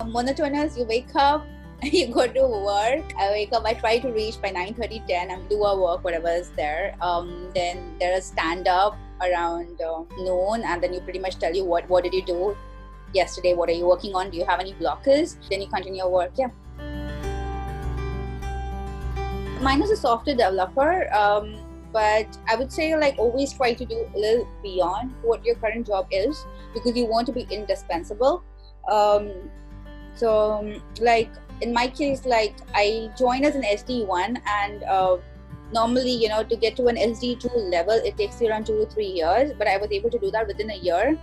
Monotonous, you wake up, you go to work. I wake up, I try to reach by 9:30, 10, and do our work, whatever is there. Then there is stand-up around noon, and then you pretty much tell you what did you do yesterday, what are you working on, do you have any blockers, then you continue your work. Yeah. Mine is a software developer, but I would say like always try to do a little beyond what your current job is, because you want to be indispensable. So like in my case, like I joined as an SD1, and normally, to get to an SD2 level, it takes you around 2 to 3 years, but I was able to do that within a year.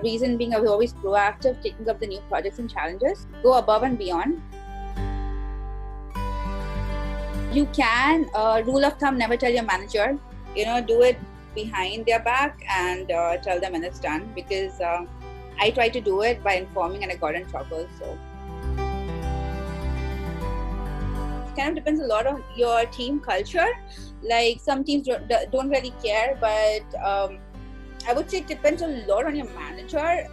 Reason being, I was always proactive, taking up the new projects and challenges, go above and beyond. You can, rule of thumb, never tell your manager, do it behind their back and tell them when it's done, because I tried to do it by informing and I got in trouble. So it kind of depends a lot on your team culture. Like some teams don't really care, but I would say it depends a lot on your manager.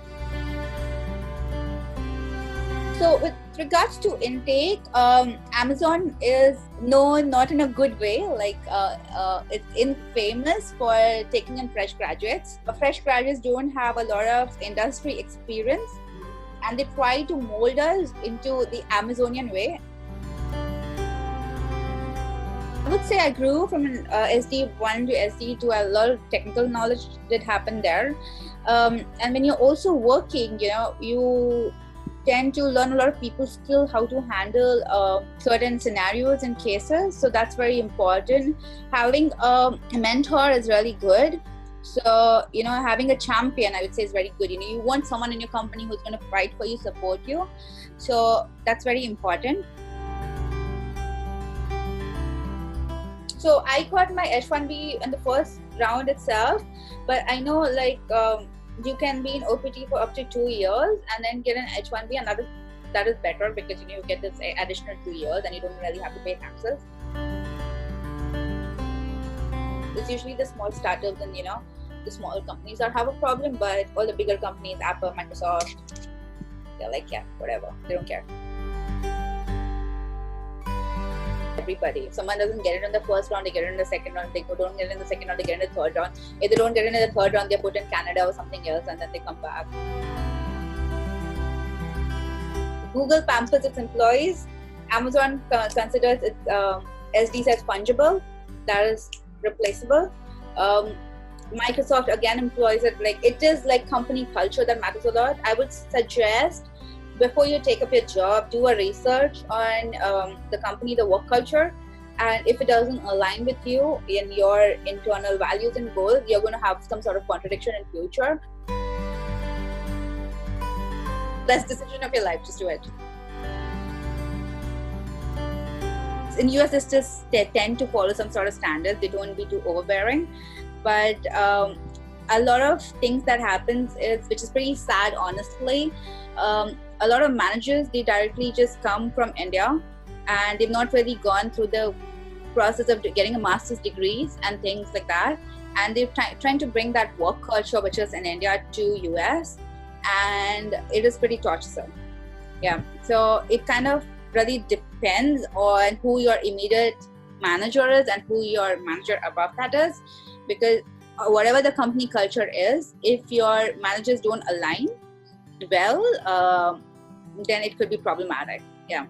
So with regards to intake, Amazon is known not in a good way. Like it's infamous for taking in fresh graduates. Fresh graduates don't have a lot of industry experience, and they try to mold us into the Amazonian way. I would say I grew from an SD1 to SD2. A lot of technical knowledge did happen there. And when you're also working, you tend to learn a lot of people skill, how to handle certain scenarios and cases. So that's very important. Having a mentor is really good. So, having a champion, I would say, is very good. You want someone in your company who's going to fight for you, support you. So that's very important. So I got my H1B in the first round itself, but I know you can be in OPT for up to 2 years and then get an H1B, and that is better because you get this additional 2 years and you don't really have to pay taxes. It's usually the small startups and the smaller companies that have a problem, but all the bigger companies, Apple, Microsoft, they're like, yeah, whatever, they don't care. Everybody. If someone doesn't get it in the first round, they get it in the second round. If they don't get it in the second round, they get it in the third round. If they don't get it in the third round, they're put in Canada or something else, and then they come back. Google pampers its employees. Amazon considers its SDs as fungible, that is replaceable. Microsoft again employs it like it is like company culture that matters a lot. I would suggest, before you take up your job, do a research on the company, the work culture, and if it doesn't align with you in your internal values and goals, you're going to have some sort of contradiction in future. Best decision of your life, just do it. In US, they tend to follow some sort of standards. They don't be too overbearing, but a lot of things that happens which is pretty sad, honestly. A lot of managers, they directly just come from India and they've not really gone through the process of getting a master's degrees and things like that. And they're trying to bring that work culture, which is in India, to US, and it is pretty torturesome. Yeah, so it kind of really depends on who your immediate manager is and who your manager above that is, because whatever the company culture is, if your managers don't align well, then it could be problematic. Yeah.